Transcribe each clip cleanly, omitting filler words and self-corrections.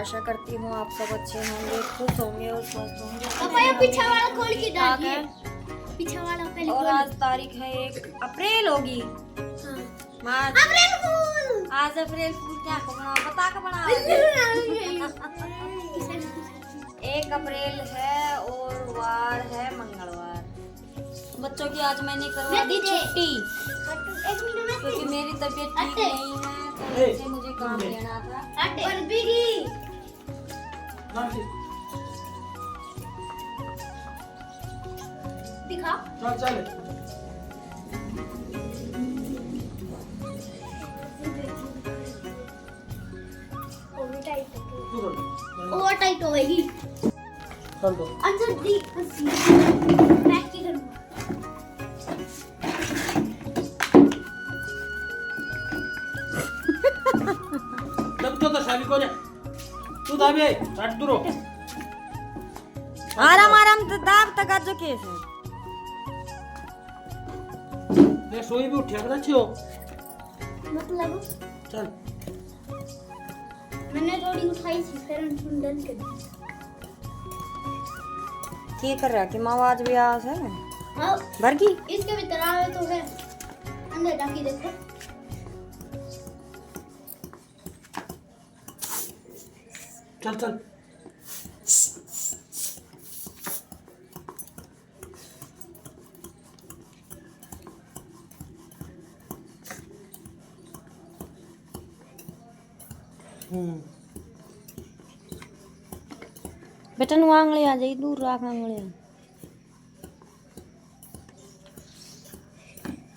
आशा करती हूँ आप सब अच्छे होंगे, खुश होंगे और स्वस्थ होंगे। पीछे वाला खोल के डालिए, पीछे वाला पहले। और आज तारीख है 1 अप्रैल होगी। मार्च अप्रैल फूल। आज अप्रैल फूल क्या बना बता के बना 1 अप्रैल है और वार है मंगलवार। बच्चों की आज मैंने करवा दी छुट्टी क्योंकि मेरी तबीयत ठीक नहीं है, तो इससे मुझे काम लेना था। दिखा चल ओवर टाइट होएगी। चल दो अच्छा दी पैक की करूंगा। तब तो शादी को जा तू दाबे हट दूरो आराम आराम दाब तक आज केस है। ले सोई भी उठिया कर छियो मतलब चल मैंने थोड़ी उठाई थी फिर उन डल के दी। ठीक कर रहा कि माँ आज भी आस है हाँ भर की इसके भी तरावे तो है अंदर जाके देखो। चल चल बेटन आंगले आ जाई दूर राख आंगले।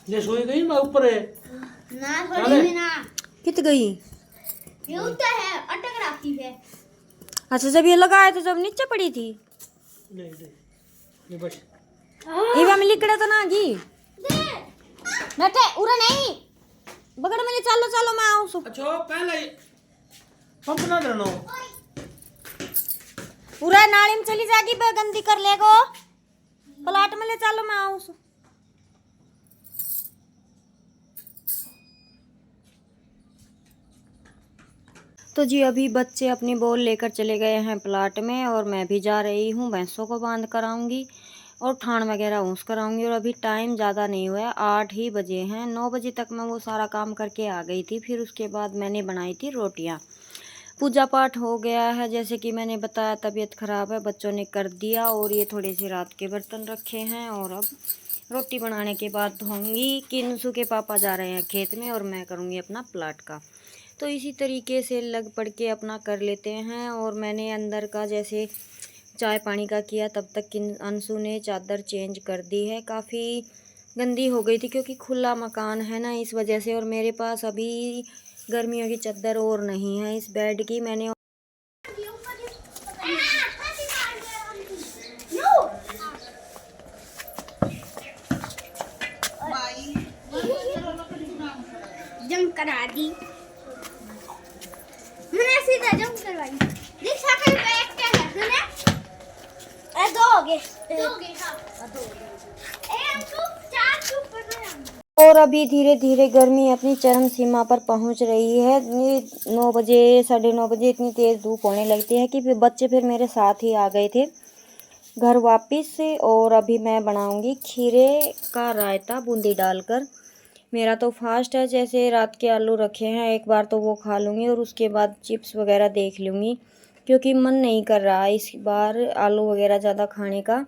ये सोई गई मैं ऊपर है ना थोड़ी ना कित गई? ये उठता है अटक रखी है। अच्छा जब ये लगाए तो जब नीचे पड़ी थी नहीं नहीं ये बस इवा में लिकड़े तो ना गी बेटे उरा नहीं बगड़ में चलो चलो मैं आऊं सु अच्छा पहले पंप ना देनो पूरा नाली में चली जागी गंदी कर लेगो प्लाट में ले चलो मैं आऊं सु। तो जी अभी बच्चे अपनी बॉल लेकर चले गए हैं प्लाट में और मैं भी जा रही हूँ भैंसों को बांध कराऊंगी और ठाण वगैरह ऊँस कराऊंगी। और अभी टाइम ज़्यादा नहीं हुआ है, 8 ही बजे हैं। 9 बजे तक मैं वो सारा काम करके आ गई थी। फिर उसके बाद मैंने बनाई थी रोटियाँ। पूजा पाठ हो गया है, जैसे कि मैंने बताया तबीयत ख़राब है, बच्चों ने कर दिया। और ये थोड़े से रात के बर्तन रखे हैं और अब रोटी बनाने के बाद धोऊंगी। किन्सू के पापा जा रहे हैं खेत में और मैं करूँगी अपना प्लाट का। तो इसी तरीके से लग पड़ के अपना कर लेते हैं। और मैंने अंदर का जैसे चाय पानी का किया, तब तक अंशु ने चादर चेंज कर दी है। काफ़ी गंदी हो गई थी क्योंकि खुला मकान है ना, इस वजह से। और मेरे पास अभी गर्मियों की चादर और नहीं है इस बेड की। मैंने जंप करा दी मैंने, सीधा जंप करवाई। देख साइकिल पे एक क्या है सुने ए दो हो गए हां दो ए हमको 4 चुप करना। और अभी धीरे धीरे गर्मी अपनी चरम सीमा पर पहुंच रही है। 9 बजे 9:30 बजे इतनी तेज़ धूप होने लगती है कि बच्चे फिर मेरे साथ ही आ गए थे घर वापस। और अभी मैं बनाऊंगी खीरे का रायता बूंदी डालकर। मेरा तो फास्ट है, जैसे रात के आलू रखे हैं, एक बार तो वो खा लूँगी और उसके बाद चिप्स वगैरह देख लूँगी क्योंकि मन नहीं कर रहा इस बार आलू वगैरह ज़्यादा खाने का।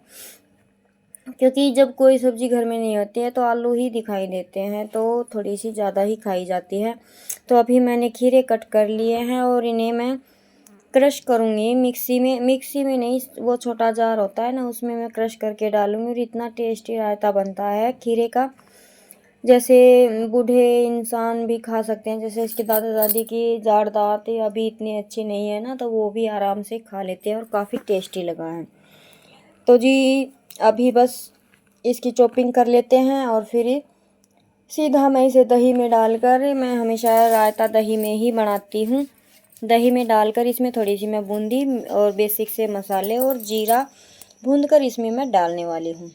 क्योंकि जब कोई सब्ज़ी घर में नहीं होती है तो आलू ही दिखाई देते हैं, तो थोड़ी सी ज़्यादा ही खाई जाती है। तो अभी मैंने खीरे कट कर लिए हैं और इन्हें मैं क्रश करूँगी मिक्सी में नहीं, वो छोटा जार होता है ना, उसमें मैं क्रश करके डालूँगी। और इतना टेस्टी रायता बनता है खीरे का, जैसे बूढ़े इंसान भी खा सकते हैं। जैसे इसके दादा दादी की जाड़ दाँत अभी इतनी अच्छी नहीं है ना, तो वो भी आराम से खा लेते हैं और काफ़ी टेस्टी लगा है। तो जी अभी बस इसकी चॉपिंग कर लेते हैं और फिर सीधा मैं इसे दही में डालकर, मैं हमेशा रायता दही में ही बनाती हूँ। दही में डालकर इसमें थोड़ी सी मैं बूंदी और बेसिक से मसाले और जीरा भूनकर इसमें मैं डालने वाली हूँ।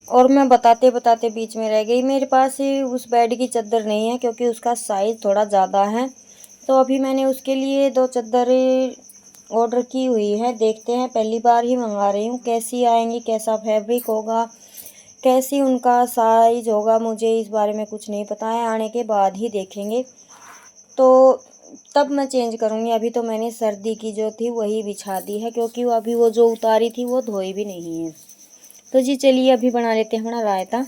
और मैं बताते बताते बीच में रह गई, मेरे पास उस बेड की चादर नहीं है क्योंकि उसका साइज़ थोड़ा ज़्यादा है। तो अभी मैंने उसके लिए 2 चादर ऑर्डर की हुई है। देखते हैं, पहली बार ही मंगा रही हूँ, कैसी आएंगी, कैसा फैब्रिक होगा, कैसी उनका साइज होगा, मुझे इस बारे में कुछ नहीं पता है। आने के बाद ही देखेंगे, तो तब मैं चेंज करूँगी। अभी तो मैंने सर्दी की जो थी वही बिछा दी है, क्योंकि वो अभी वो जो उतारी थी वो धोई भी नहीं है। तो जी चलिए अभी बना लेते हैं अपना रायता।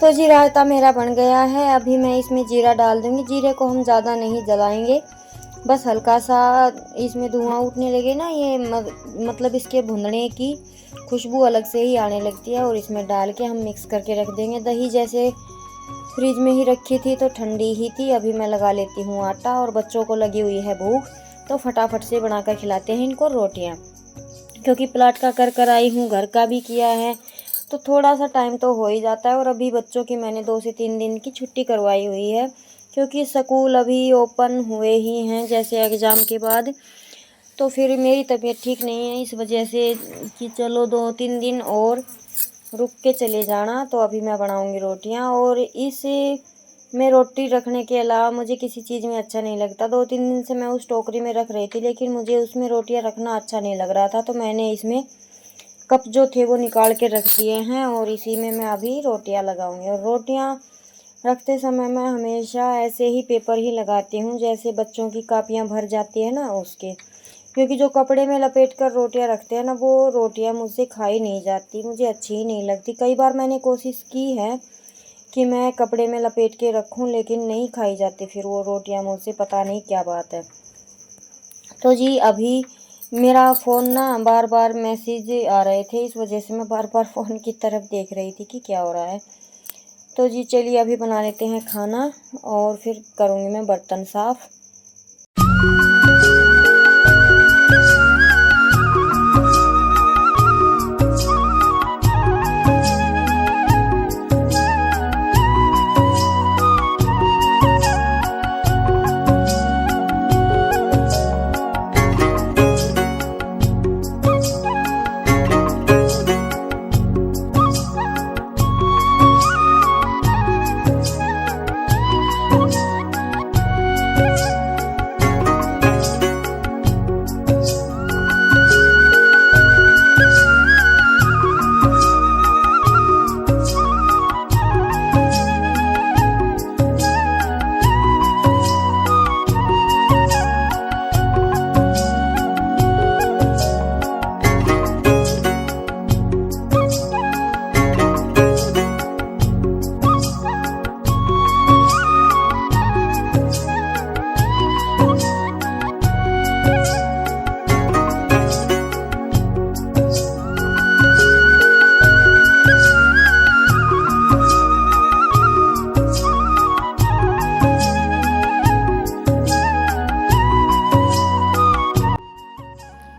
तो जी रायता मेरा बन गया है। अभी मैं इसमें जीरा डाल दूंगी। जीरे को हम ज़्यादा नहीं जलाएंगे, बस हल्का सा इसमें धुआं उठने लगे ना, ये मतलब इसके भुनने की खुशबू अलग से ही आने लगती है। और इसमें डाल के हम मिक्स करके रख देंगे। दही जैसे फ्रिज में ही रखी थी तो ठंडी ही थी। अभी मैं लगा लेती हूँ आटा, और बच्चों को लगी हुई है भूख, तो फटाफट से बनाकर खिलाते हैं इनको रोटियाँ। क्योंकि प्लाट का कर आई हूँ, घर का भी किया है, तो थोड़ा सा टाइम तो हो ही जाता है। और अभी बच्चों की मैंने 2 से 3 दिन की छुट्टी करवाई हुई है, क्योंकि स्कूल अभी ओपन हुए ही हैं जैसे एग्ज़ाम के बाद। तो फिर मेरी तबीयत ठीक नहीं है, इस वजह से कि चलो 2-3 दिन और रुक के चले जाना। तो अभी मैं बनाऊंगी रोटियां। और इस में रोटी रखने के अलावा मुझे किसी चीज़ में अच्छा नहीं लगता। 2-3 दिन से मैं उस टोकरी में रख रही थी, लेकिन मुझे उसमें रोटियां रखना अच्छा नहीं लग रहा था। तो मैंने इसमें कप जो थे वो निकाल के रख दिए हैं, और इसी में मैं अभी रोटियां लगाऊंगी। और रोटियां रखते समय मैं हमेशा ऐसे ही पेपर ही लगाती हूँ, जैसे बच्चों की कापियाँ भर जाती है ना उसके। क्योंकि जो कपड़े में लपेट कर रोटियां रखते हैं ना, वो रोटियां मुझसे खाई नहीं जाती, मुझे अच्छी ही नहीं लगती। कई बार मैंने कोशिश की है कि मैं कपड़े में लपेट के रखूं, लेकिन नहीं खाई जाती फिर वो रोटियां मुझसे, पता नहीं क्या बात है। तो जी अभी मेरा फ़ोन ना बार बार मैसेज आ रहे थे, इस वजह से मैं बार बार फ़ोन की तरफ देख रही थी कि क्या हो रहा है। तो जी चलिए अभी बना लेते हैं खाना, और फिर करूँगी मैं बर्तन साफ़।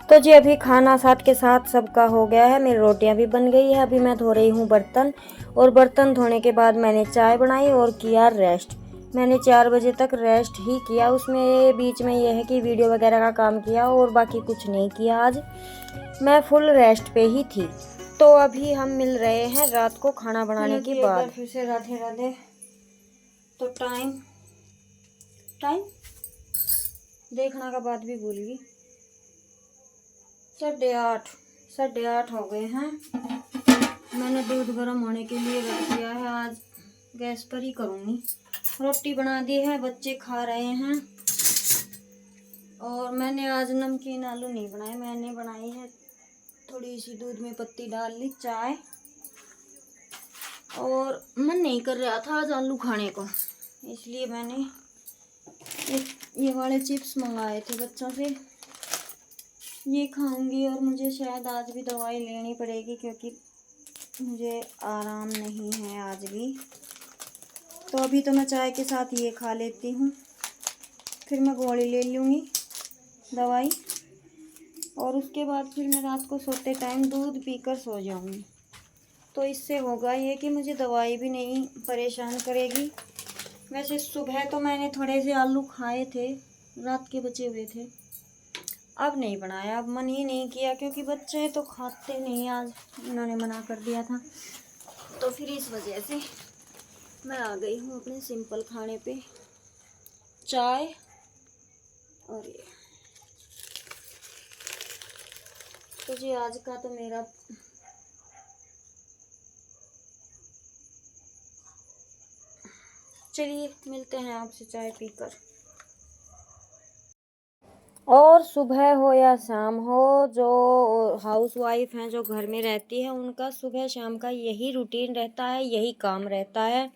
तो जी अभी खाना साथ के साथ सबका हो गया है, मेरी रोटियां भी बन गई है। अभी मैं धो रही हूँ बर्तन, और बर्तन धोने के बाद मैंने चाय बनाई और किया रेस्ट। मैंने 4 बजे तक रेस्ट ही किया, उसमें बीच में यह है कि वीडियो वगैरह का काम किया, और बाकी कुछ नहीं किया। आज मैं फुल रेस्ट पे ही थी। तो अभी हम मिल रहे हैं रात को खाना बनाने के बाद। फिर से राधे राधे। तो टाइम देखना का बात भी भूल गई। 8:30 8:30 हो गए हैं। मैंने दूध गर्म होने के लिए रख दिया है, आज गैस पर ही करूँगी। रोटी बना दी है, बच्चे खा रहे हैं। और मैंने आज नमकीन आलू नहीं बनाए, मैंने बनाई है थोड़ी सी दूध में पत्ती डाल ली चाय। और मन नहीं कर रहा था आज आलू खाने को, इसलिए मैंने ये वाले चिप्स मंगाए थे बच्चों से, ये खाऊंगी। और मुझे शायद आज भी दवाई लेनी पड़ेगी क्योंकि मुझे आराम नहीं है आज भी। तो अभी तो मैं चाय के साथ ये खा लेती हूँ, फिर मैं गोली ले लूँगी दवाई, और उसके बाद फिर मैं रात को सोते टाइम दूध पीकर सो जाऊँगी। तो इससे होगा ये कि मुझे दवाई भी नहीं परेशान करेगी। वैसे सुबह तो मैंने थोड़े से आलू खाए थे, रात के बचे हुए थे, अब नहीं बनाया, अब मन ही नहीं किया क्योंकि बच्चे तो खाते नहीं, आज इन्होंने मना कर दिया था। तो फिर इस वजह से मैं आ गई हूँ अपने सिंपल खाने पे, चाय और ये। तो जी आज का तो मेरा चलिए मिलते हैं आपसे चाय पीकर। और सुबह हो या शाम हो, जो हाउस वाइफ हैं जो घर में रहती है, उनका सुबह शाम का यही रूटीन रहता है, यही काम रहता है।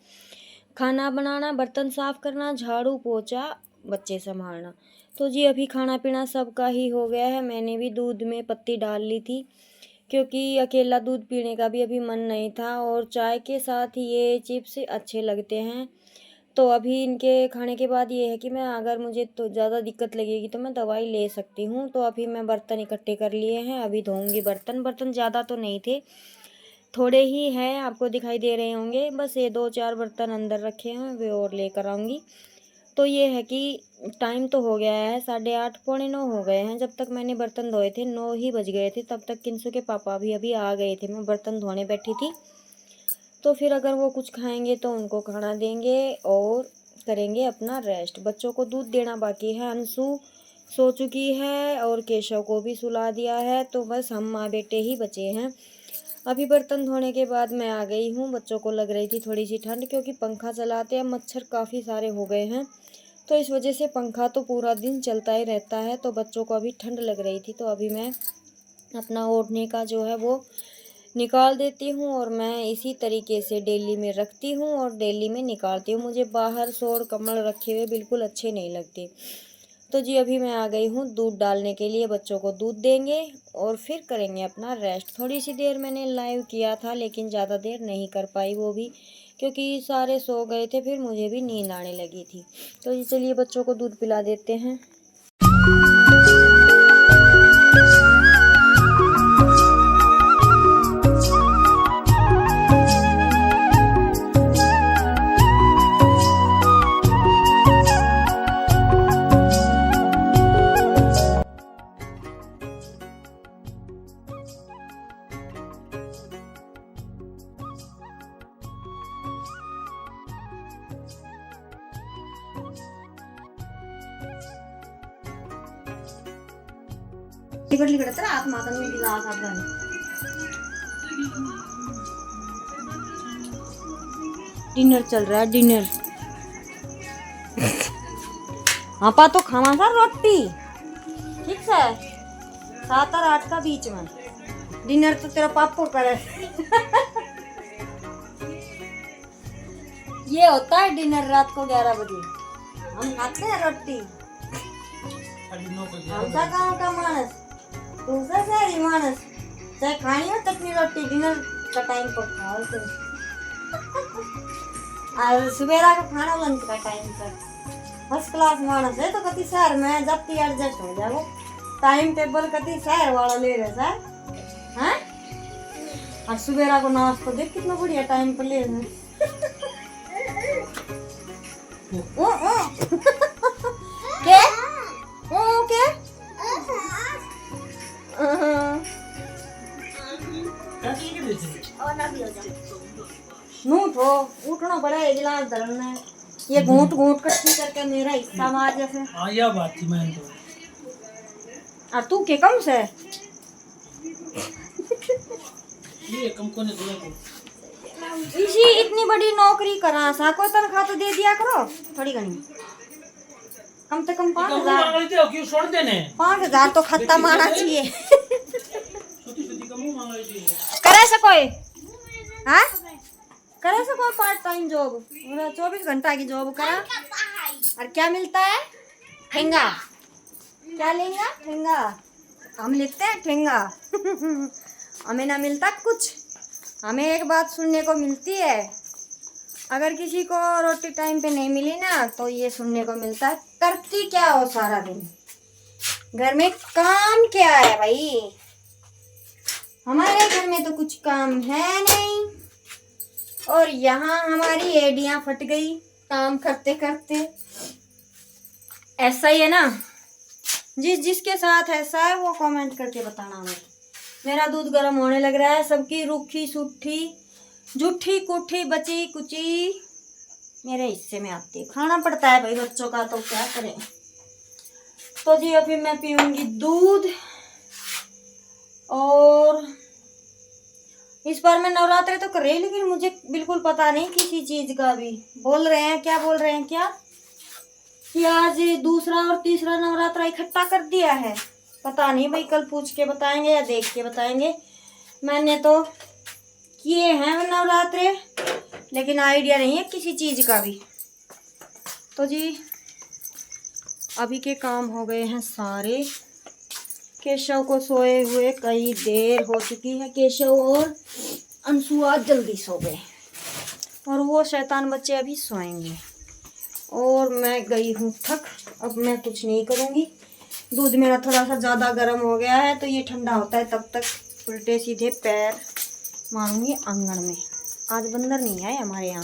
खाना बनाना, बर्तन साफ़ करना, झाड़ू पोछा, बच्चे संभालना। तो जी अभी खाना पीना सबका ही हो गया है। मैंने भी दूध में पत्ती डाल ली थी क्योंकि अकेला दूध पीने का भी अभी मन नहीं था, और चाय के साथ ये चिप्स अच्छे लगते हैं। तो अभी इनके खाने के बाद ये है कि मैं, अगर मुझे तो ज़्यादा दिक्कत लगेगी तो मैं दवाई ले सकती हूँ। तो अभी मैं बर्तन इकट्ठे कर लिए हैं, अभी धोऊंगी बर्तन ज़्यादा तो नहीं थे, थोड़े ही हैं, आपको दिखाई दे रहे होंगे। बस ये 2-4 बर्तन अंदर रखे हैं, वे और लेकर आऊँगी। तो ये है कि टाइम तो हो गया है 8:30 पौने 9 हो गए हैं। जब तक मैंने बर्तन धोए थे 9 ही बज गए थे, तब तक किंसु के पापा भी अभी आ गए थे। मैं बर्तन धोने बैठी थी, तो फिर अगर वो कुछ खाएंगे तो उनको खाना देंगे और करेंगे अपना रेस्ट। बच्चों को दूध देना बाकी है, अंशु सो चुकी है और केशव को भी सुला दिया है। तो बस हम माँ बेटे ही बचे हैं। अभी बर्तन धोने के बाद मैं आ गई हूँ। बच्चों को लग रही थी थोड़ी सी ठंड, क्योंकि पंखा चलाते हैं, मच्छर काफ़ी सारे हो गए हैं, तो इस वजह से पंखा तो पूरा दिन चलता ही रहता है। तो बच्चों को अभी ठंड लग रही थी, तो अभी मैं अपना ओढ़ने का जो है वो निकाल देती हूँ, और मैं इसी तरीके से डेली में रखती हूँ और डेली में निकालती हूँ। मुझे बाहर शोर कम्बल रखे हुए बिल्कुल अच्छे नहीं लगते। तो जी अभी मैं आ गई हूँ दूध डालने के लिए, बच्चों को दूध देंगे और फिर करेंगे अपना रेस्ट। थोड़ी सी देर मैंने लाइव किया था, लेकिन ज़्यादा देर नहीं कर पाई, वो भी क्योंकि सारे सो गए थे, फिर मुझे भी नींद आने लगी थी। तो जी चलिए बच्चों को दूध पिला देते हैं। तिकडली कडे तर आत माता मी दिला साबधान। डिनर चल रहा है, डिनर। हाँ पा तो खावा था रोटी, ठीक है, 7 और 8 का बीच में डिनर तो तेरा पापा करे। ये होता है डिनर रात को 11 बजे, हम खाते हैं रोटी। हमसा गाँव का मानस, दूसरा शहरी मानस, चाहे खानी हो चटनी रोटी, डिनर का टाइम पर खाओ। और सवेरा का खाना लंच का टाइम पर फर्स्ट क्लास मानस है। तो कति शहर में जब ती एडजस्ट हो जाओ, टाइम टेबल कति शहर वाला ले रहे सर हैं। और सवेरा को नाश्ता देख कितना बढ़िया टाइम पर ले रहे। क्या ओके नूठ हो, उठना पड़ा है गिलास धरना है। ये घूंट घूंट कट्टी करके मेरा हिस्सा मार जैसे। हाँ यह बात थी मैं तो। और तू के कम से ये कम कोने दूर को इसी इतनी बड़ी नौकरी करा सा को तनख्वाह तो दे दिया करो थोड़ी घनी, कम से कम 5,000। मांग लेते हो क्यों छोड़ देने 5,000 तो खत्म आना चाहिए। छोटी छोटी कम मांग लेती है। करे सको हाँ करे सको पार्ट टाइम जॉब, 24 घंटा की जॉब करा और क्या मिलता है? ठेंगा। क्या लेंगे? ठेंगा। हम लिखते हैं ठेंगा। हमें ना मिलता कुछ। हमें एक बात सुनने को मिलती है, अगर किसी को रोटी टाइम पे नहीं मिली ना तो ये सुनने को मिलता है, करती क्या हो सारा दिन, घर में काम क्या है भाई? हमारे घर में तो कुछ काम है नहीं और यहाँ हमारी एड़ियां फट गई काम करते करते। ऐसा ही है ना? जिसके साथ ऐसा है वो कमेंट करके बताना हमें। मेरा दूध गर्म होने लग रहा है, सबकी रूखी सूठी जूठी कुठी बची कुची मेरे हिस्से में आती है। खाना पड़ता है भाई बच्चों का, तो क्या करें। तो जी अभी मैं पीऊंगी दूध। और इस बार मैं नवरात्रि तो कर रही, लेकिन मुझे बिल्कुल पता नहीं किसी चीज का भी। बोल रहे हैं क्या कि आज दूसरा और तीसरा नवरात्रा इकट्ठा कर दिया है। पता नहीं भाई, कल पूछ के बताएंगे या देख के बताएंगे। मैंने तो किए हैं नवरात्रे, लेकिन आइडिया नहीं है किसी चीज का भी। तो जी अभी के काम हो गए हैं सारे। केशव को सोए हुए कई देर हो चुकी है। केशव और अंशु आज जल्दी सो गए और वो शैतान बच्चे अभी सोएंगे। और मैं गई हूँ थक, अब मैं कुछ नहीं करूँगी। दूध मेरा थोड़ा सा ज़्यादा गर्म हो गया है, तो ये ठंडा होता है तब तक उल्टे सीधे पैर मारूंगी आंगन में। आज बंदर नहीं आए हमारे यहाँ।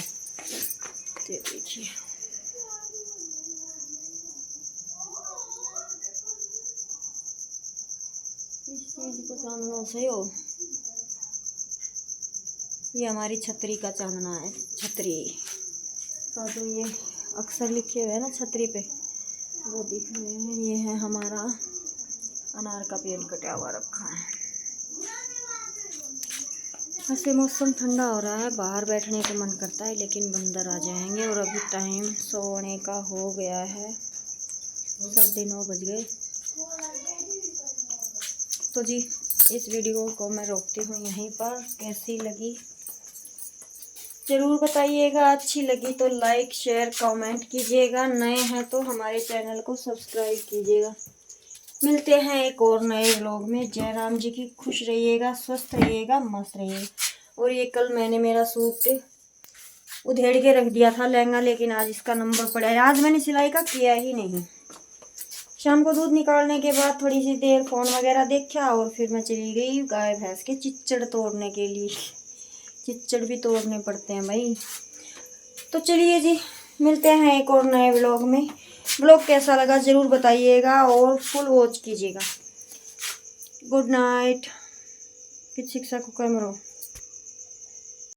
देखिए इस चीज को चांदना से हो, ये हमारी छतरी का चांदना है। छतरी का तो ये अक्सर लिखे हुए हैं ना छतरी पे, वो दिख रहे हैं। ये है हमारा अनार का पेड़ कटा हुआ रखा है। ऐसे मौसम ठंडा हो रहा है, बाहर बैठने का मन करता है, लेकिन बंदर आ जाएंगे। और अभी टाइम सोने का हो गया है, 9:30 बज गए। तो जी इस वीडियो को मैं रोकती हूँ यहीं पर। कैसी लगी ज़रूर बताइएगा। अच्छी लगी तो लाइक शेयर कमेंट कीजिएगा। नए हैं तो हमारे चैनल को सब्सक्राइब कीजिएगा। मिलते हैं एक और नए व्लॉग में। जय राम जी की। खुश रहिएगा, स्वस्थ रहिएगा, मस्त रहिएगा। और ये कल मैंने मेरा सूट उधेड़ के रख दिया था लहंगा, लेकिन आज इसका नंबर पड़ा है। आज मैंने सिलाई का किया ही नहीं। शाम को दूध निकालने के बाद थोड़ी सी देर फ़ोन वगैरह देखा और फिर मैं चली गई गाय भैंस के चिच्चड़ तोड़ने के लिए। चिच्चड़ भी तोड़ने पड़ते हैं भाई। तो चलिए जी मिलते हैं एक और नए व्लॉग में। व्लॉग कैसा लगा ज़रूर बताइएगा और फुल वॉच कीजिएगा। Good night. किस शिक्षा को कैमरों।